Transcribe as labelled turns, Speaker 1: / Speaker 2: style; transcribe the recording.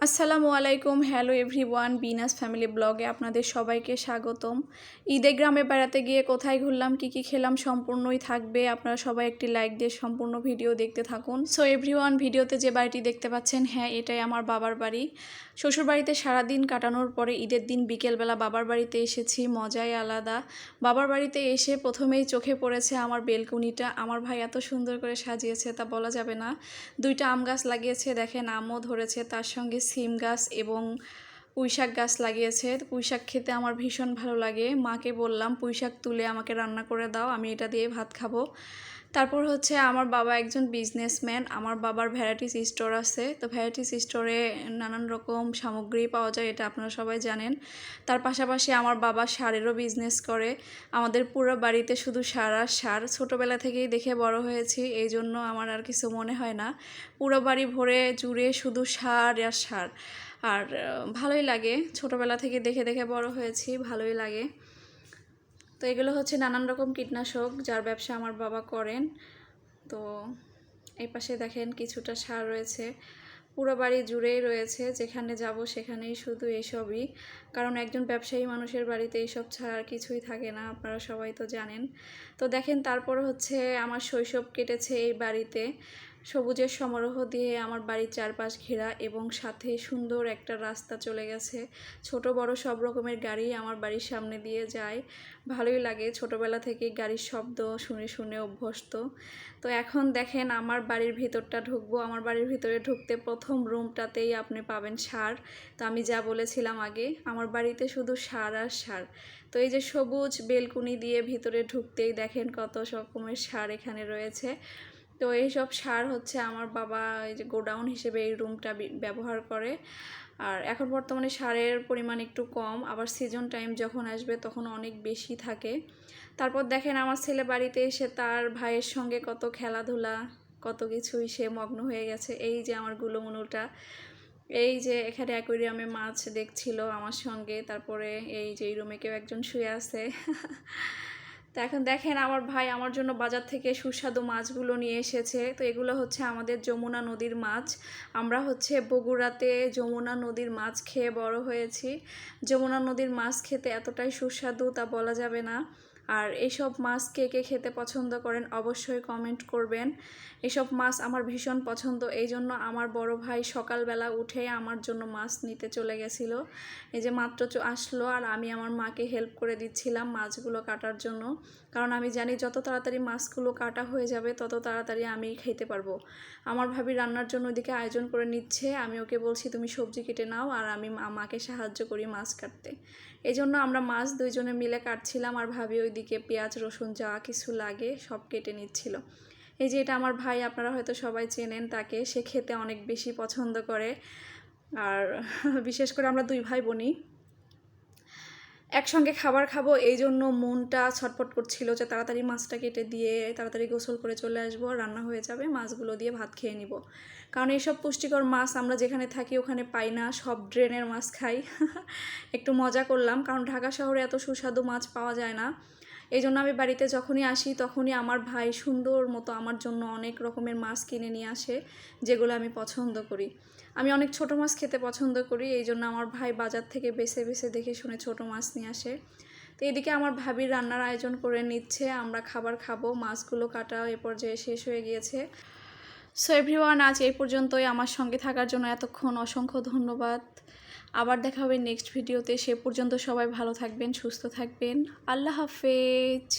Speaker 1: আসসালামু আলাইকুম, hello everyone, Binas family ব্লগে আপনাদের সবাইকে স্বাগতম। ঈদে গ্রামে বেড়াতে গিয়ে কোথায় ঘুরলাম, কি কি খেলাম সম্পূর্ণই থাকবে। আপনারা সবাই একটি লাইক দিয়ে সম্পূর্ণ ভিডিও দেখতে থাকুন। সো এভরিওয়ান, ভিডিওতে যে বাড়িটি দেখতে পাচ্ছেন, হ্যাঁ এটাই আমার বাবার বাড়ি। শ্বশুরবাড়িতে সারাদিন কাটানোর পরে ঈদের দিন বিকেলবেলা বাবার বাড়িতে এসেছি, মজাই আলাদা। বাবার বাড়িতে এসে প্রথমেই চোখে পড়েছে আমার বেলকুনিটা। আমার ভাই এত সুন্দর করে সাজিয়েছে তা বলা যাবে না। 2টা আম গাছ লাগিয়েছে, দেখেন আমও ধরেছে, তার সঙ্গে সিম গাছ এবং পুঁইশাক গাছ লাগিয়েছে। পুঁইশাক খেতে আমার ভীষণ ভালো লাগে। মাকে বললাম পুঁইশাক তুলে আমাকে রান্না করে দাও, আমি এটা দিয়ে ভাত খাবো। তারপর হচ্ছে আমার বাবা একজন বিজনেসম্যান, আমার বাবার ভ্যারাইটিস স্টোর আছে। তো ভ্যারাইটিস স্টোরে নানান রকম সামগ্রী পাওয়া যায়, এটা আপনারা সবাই জানেন। তার পাশাপাশি আমার বাবা সারেরও বিজনেস করে। আমাদের পুরো বাড়িতে শুধু সার আর সার, ছোটোবেলা থেকেই দেখে বড় হয়েছি, এই জন্য আমার আর কিছু মনে হয় না। পুরো বাড়ি ভরে জুড়ে শুধু সার আর সার। আর ভালোই লাগে, ছোটোবেলা থেকে দেখে দেখে বড় হয়েছি, ভালোই লাগে। তো এগুলো হচ্ছে নানান রকম কীটনাশক যার ব্যবসা আমার বাবা করেন। তো এই পাশে দেখেন কিছুটা সার রয়েছে, পুরো বাড়ি জুড়েই রয়েছে, যেখানে যাব সেখানেই শুধু এসবই। কারণ একজন ব্যবসায়ী মানুষের বাড়িতে এইসব ছাড়া আর কিছুই থাকে না, আপনারা সবাই তো জানেন। তো দেখেন তারপর হচ্ছে আমার শৈশব কেটেছে এই বাড়িতে। সবুজের সমারোহ দিয়ে আমার বাড়ির চারপাশ ঘেরা এবং সাথে সুন্দর একটা রাস্তা চলে গেছে। ছোট বড় সব রকমের গাড়ি আমার বাড়ির সামনে দিয়ে যায়, ভালোই লাগে। ছোটোবেলা থেকে গাড়ির শব্দ শুনে শুনে অভ্যস্ত। তো এখন দেখেন আমার বাড়ির ভিতরটা ঢুকবো। আমার বাড়ির ভিতরে ঢুকতে প্রথম রুমটাতেই আপনি পাবেন সার। তো আমি যা বলেছিলাম আগে, আমার বাড়িতে শুধু সার আর সার। তো এই যে সবুজ বেলকুনি দিয়ে ভিতরে ঢুকতেই দেখেন কত রকমের সার এখানে রয়েছে। তো এইসব সার হচ্ছে আমার বাবা এই যে গোডাউন হিসেবে এই রুমটা ব্যবহার করে। আর এখন বর্তমানে সারের পরিমাণ একটু কম, আবার সিজন টাইম যখন আসবে তখন অনেক বেশি থাকে। তারপর দেখেন আমার ছেলে বাড়িতে এসে তার ভাইয়ের সঙ্গে কত খেলাধুলা, কত কিছুই সে মগ্ন হয়ে গেছে। এই যে আমার গুলোমুনুটা, এই যে এখানে অ্যাকোয়ারিয়ামে মাছ দেখছিল আমার সঙ্গে। তারপরে এই যে এই রুমে কেউ একজন শুয়ে আছে। তো এখন দেখেন আমার ভাই আমার জন্য বাজার থেকে সুস্বাদু মাছগুলো নিয়ে এসেছে। তো এগুলো হচ্ছে আমাদের যমুনা নদীর মাছ। আমরা হচ্ছে বগুড়াতে যমুনা নদীর মাছ খেয়ে বড় হয়েছি। যমুনা নদীর মাছ খেতে এতটাই সুস্বাদু তা বলা যাবে না। আর এইসব মাছ কে কে খেতে পছন্দ করেন অবশ্যই কমেন্ট করবেন। এসব মাছ আমার ভীষণ পছন্দ, এই জন্য আমার বড় ভাই সকালবেলা উঠে আমার জন্য মাছ নিতে চলে গেছিল। এই যে মাত্র আসলো আর আমি আমার মাকে হেল্প করে দিচ্ছিলাম মাছগুলো কাটার জন্য। কারণ আমি জানি যত তাড়াতাড়ি মাছগুলো কাটা হয়ে যাবে তত তাড়াতাড়ি আমি খেতে পারবো। আমার ভাবি রান্নার জন্য ওইদিকে আয়োজন করে নিচ্ছে, আমি ওকে বলছি তুমি সবজি কেটে নাও আর আমি মাকে সাহায্য করি মাছ কাটতে। এই জন্য আমরা মাছ দুইজনে মিলে কাটছিলাম আর ভাবি ওইদিকে পেঁয়াজ রসুন যা কিছু লাগে সব কেটে নিচ্ছিল। এই যে এটা আমার ভাই, আপনারা হয়তো সবাই চেনেন তাকে, সে খেতে অনেক বেশি পছন্দ করে। আর বিশেষ করে আমরা 2 ভাই বোনই একসঙ্গে খাবার খাবো, এই জন্য মনটা ছটফট করছিল যে তাড়াতাড়ি মাছটা কেটে দিয়ে তাড়াতাড়ি গোসল করে চলে আসবো, রান্না হয়ে যাবে, মাছগুলো দিয়ে ভাত খেয়ে নিব। কারণ এইসব পুষ্টিকর মাছ আমরা যেখানে থাকি ওখানে পাই না, সব ড্রেনের মাছ খাই। একটু মজা করলাম, কারণ ঢাকা শহরে এত সুস্বাদু মাছ পাওয়া যায় না। এই জন্য আমি বাড়িতে যখনই আসি তখনই আমার ভাই সুন্দর মতো আমার জন্য অনেক রকমের মাছ কিনে নিয়ে আসে, যেগুলো আমি পছন্দ করি। আমি অনেক ছোট মাছ খেতে পছন্দ করি, এই জন্য আমার ভাই বাজার থেকে বেছে বেছে দেখে শুনে ছোট মাছ নিয়ে আসে। তো এদিকে আমার ভাবির রান্নার আয়োজন করে নিচ্ছে, আমরা খাবার খাবো। মাছগুলো কাটা এ পর্যায়ে শেষ হয়ে গিয়েছে। সো এভরিওয়ান, আজ এই পর্যন্তই। আমার সঙ্গে থাকার জন্য এতক্ষণ অসংখ্য ধন্যবাদ। আবার দেখা হবে নেক্সট ভিডিওতে। সে পর্যন্ত সবাই ভালো থাকবেন, সুস্থ থাকবেন। আল্লাহ হাফেজ।